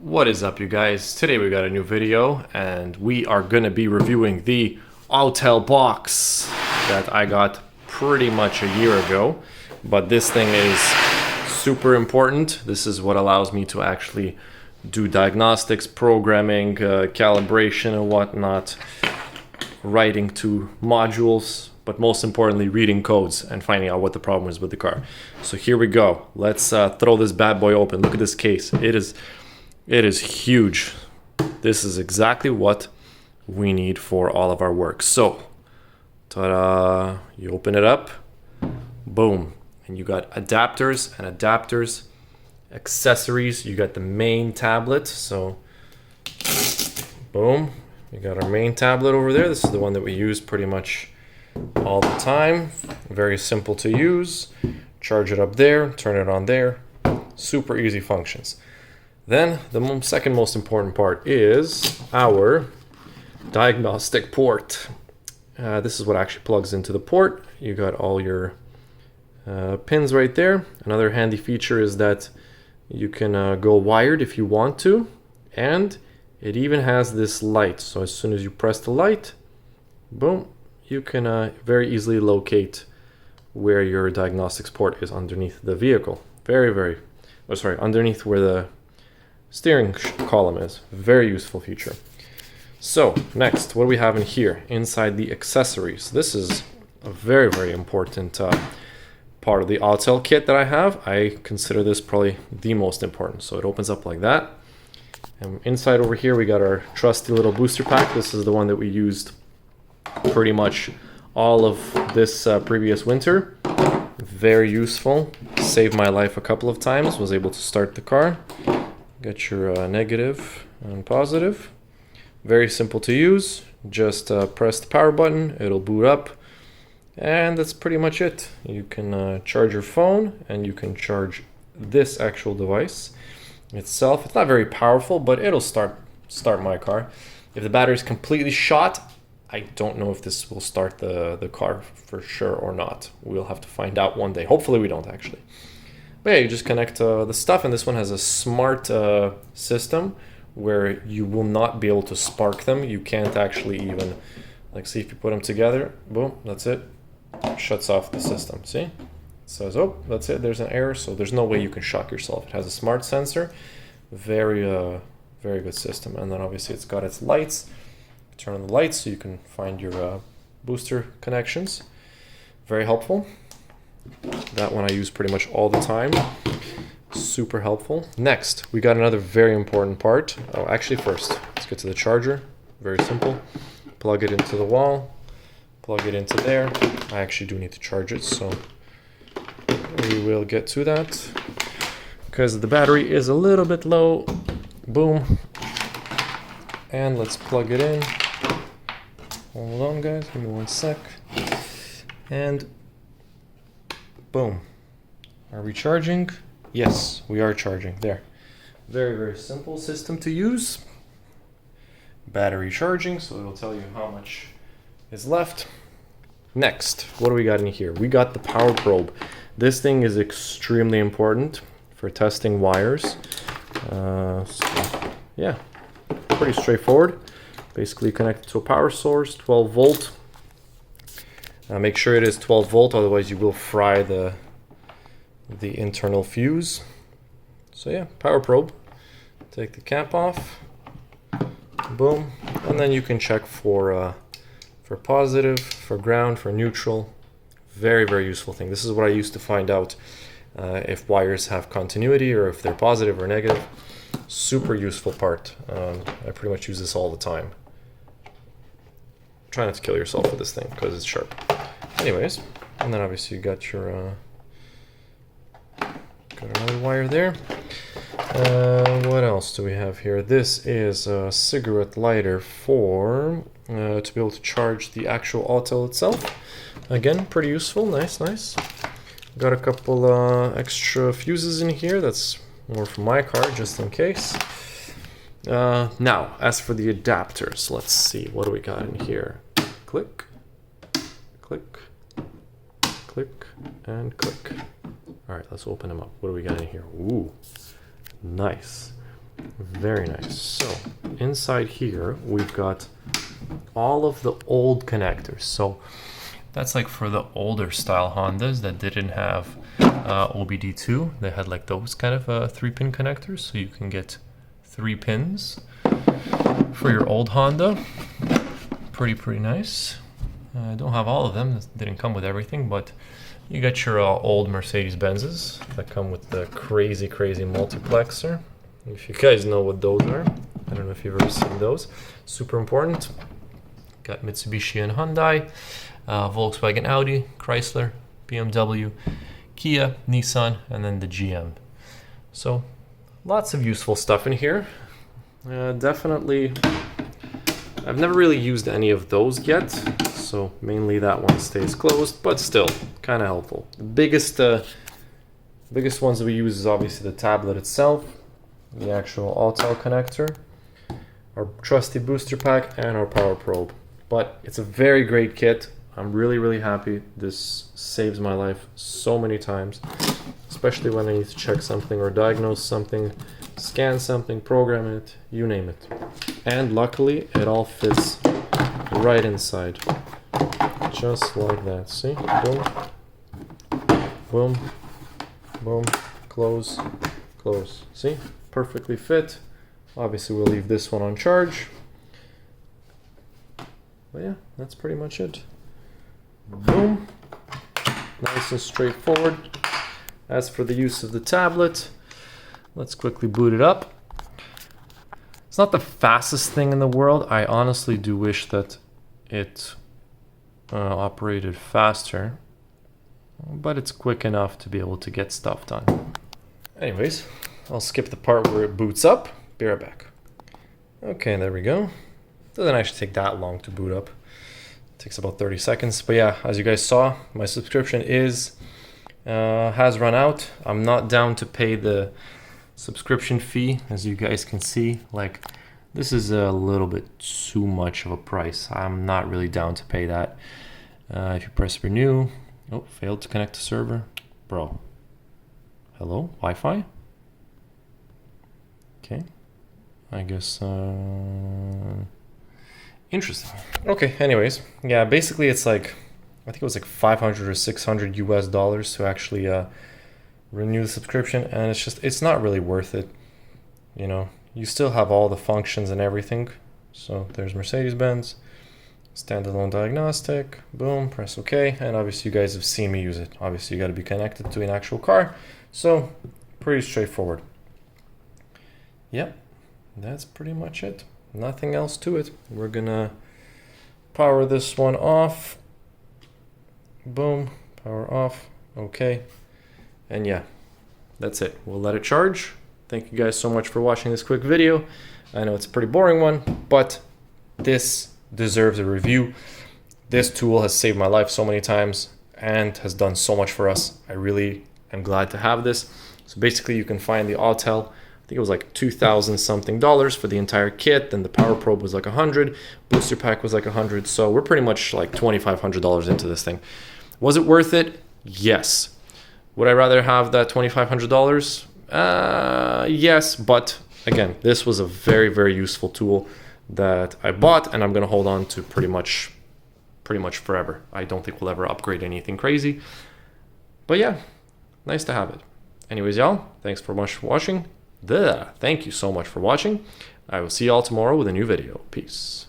What is up, you guys? Today we got a new video and we are going to be reviewing the Autel box that I got pretty much a year ago. But this thing is super important. This is what allows me to actually do diagnostics, programming, calibration and whatnot, writing to modules, but most importantly reading codes and finding out what the problem is with the car. So here we go. Let's throw this bad boy open. Look at this case. It is huge. This is exactly what we need for all of our work. So, ta-da! You open it up, boom, and you got adapters and adapters, accessories. You got the main tablet. So, boom, you got our main tablet over there. This is the one that we use pretty much all the time. Very simple to use. Charge it up there, turn it on there. Super easy functions. Then the second most important part is our diagnostic port. This is what actually plugs into the port. You got all your pins right there. Another handy feature is that you can go wired if you want to, and it even has this light. So as soon as you press the light, boom, you can very easily locate where your diagnostics port is underneath the vehicle. Underneath where the steering column is. Very useful feature. So next, what do we have in here? Inside the accessories. This is a very, very important part of the Autel kit that I have. I consider this probably the most important. So it opens up like that. And inside over here, we got our trusty little booster pack. This is the one that we used pretty much all of this previous winter. Very useful. Saved my life a couple of times. Was able to start the car. Got your negative and positive. Very simple to use. Just press the power button, it'll boot up. And that's pretty much it. You can charge your phone and you can charge this actual device itself. It's not very powerful, but it'll start my car. If the battery's completely shot, I don't know if this will start the car for sure or not. We'll have to find out one day. Hopefully we don't actually. But yeah, you just connect the stuff, and this one has a smart system where you will not be able to spark them. You can't actually even, like, see if you put them together, boom, that's it. Shuts off the system, see? It says, oh, that's it, there's an error, so there's no way you can shock yourself. It has a smart sensor, very good system. And then obviously it's got its lights. Turn on the lights so you can find your booster connections. Very helpful. That one I use pretty much all the time. Super helpful. Next, we got another very important part. Oh, actually first, let's get to the charger. Very simple. Plug it into the wall. Plug it into there. I actually do need to charge it, so we will get to that. Because the battery is a little bit low. Boom. And let's plug it in. Hold on, guys. Give me one sec. And boom. Are we charging? Yes, we are charging. There. Very, very simple system to use. Battery charging, so it'll tell you how much is left. Next, what do we got in here? We got the power probe. This thing is extremely important for testing wires. So, yeah, pretty straightforward. Basically connected to a power source, 12 volt. Make sure it is 12 volt, otherwise you will fry the internal fuse. So yeah, power probe. Take the cap off. Boom. And then you can check for positive, for ground, for neutral. Very, very useful thing. This is what I used to find out if wires have continuity or if they're positive or negative. Super useful part. I pretty much use this all the time. Try not to kill yourself with this thing because it's sharp. Anyways, and then obviously you got your got another wire there. What else do we have here? This is a cigarette lighter for to be able to charge the actual Autel itself. Again, pretty useful. Nice. Got a couple extra fuses in here. That's more for my car, just in case. Now, as for the adapters, let's see. What do we got in here? Click, click, click, and click. All right, let's open them up. What do we got in here? Ooh, nice. Very nice. So inside here, we've got all of the old connectors. So that's like for the older style Hondas that didn't have OBD2. They had like those kind of 3-pin connectors. So you can get 3 pins for your old Honda. Pretty nice. I don't have all of them. This didn't come with everything, but you got your old Mercedes-Benzes that come with the crazy multiplexer. If you guys know what those are. I don't know if you've ever seen those. Super important. Got Mitsubishi and Hyundai, Volkswagen, Audi, Chrysler, BMW, Kia, Nissan, and then the GM. So lots of useful stuff in here. Definitely, I've never really used any of those yet, so mainly that one stays closed, but still kind of helpful. The biggest ones that we use is obviously the tablet itself, the actual Autel connector, our trusty booster pack, and our power probe. But it's a very great kit. I'm really happy. This saves my life so many times, especially when I need to check something or diagnose something, scan something, program it, you name it. And luckily it all fits right inside, just like that. See? Boom, boom, close. See? Perfectly fit. Obviously we'll leave this one on charge. But yeah, that's pretty much it. Boom. Nice and straightforward. As for the use of the tablet, let's quickly boot it up. It's not the fastest thing in the world. I honestly do wish that it operated faster, but it's quick enough to be able to get stuff done. Anyways, I'll skip the part where it boots up. Be right back. Okay, there we go. Doesn't actually take that long to boot up. It takes about 30 seconds. But yeah, as you guys saw, my subscription has run out. I'm not down to pay the subscription fee, as you guys can see. Like, this is a little bit too much of a price. I'm not really down to pay that. If you press renew, oh, failed to connect to server. Bro, hello, Wi-Fi? Okay, I guess, interesting. Okay, anyways, yeah, basically it's like, I think it was like 500 or 600 US dollars to actually renew the subscription, and it's not really worth it. You know, you still have all the functions and everything. So there's Mercedes-Benz, standalone diagnostic, boom, press OK, and obviously you guys have seen me use it. Obviously you got to be connected to an actual car, so pretty straightforward. Yep, that's pretty much it. Nothing else to it. We're gonna power this one off. Boom, power off, okay. And yeah, that's it. We'll let it charge. Thank you guys so much for watching this quick video. I know it's a pretty boring one, but this deserves a review. This tool has saved my life so many times and has done so much for us. I really am glad to have this. So basically you can find the Autel, I think it was like $2,000 something for the entire kit, and the power probe was like 100, booster pack was like 100, so we're pretty much like $2,500 into this thing. Was it worth it? Yes. Would I rather have that $2,500? Yes, but again, this was a very useful tool that I bought, and I'm gonna hold on to pretty much forever. I don't think we'll ever upgrade anything crazy, but yeah, nice to have it. Anyways, y'all, thanks for much for watching. Thank you so much for watching. I will see y'all tomorrow with a new video. Peace.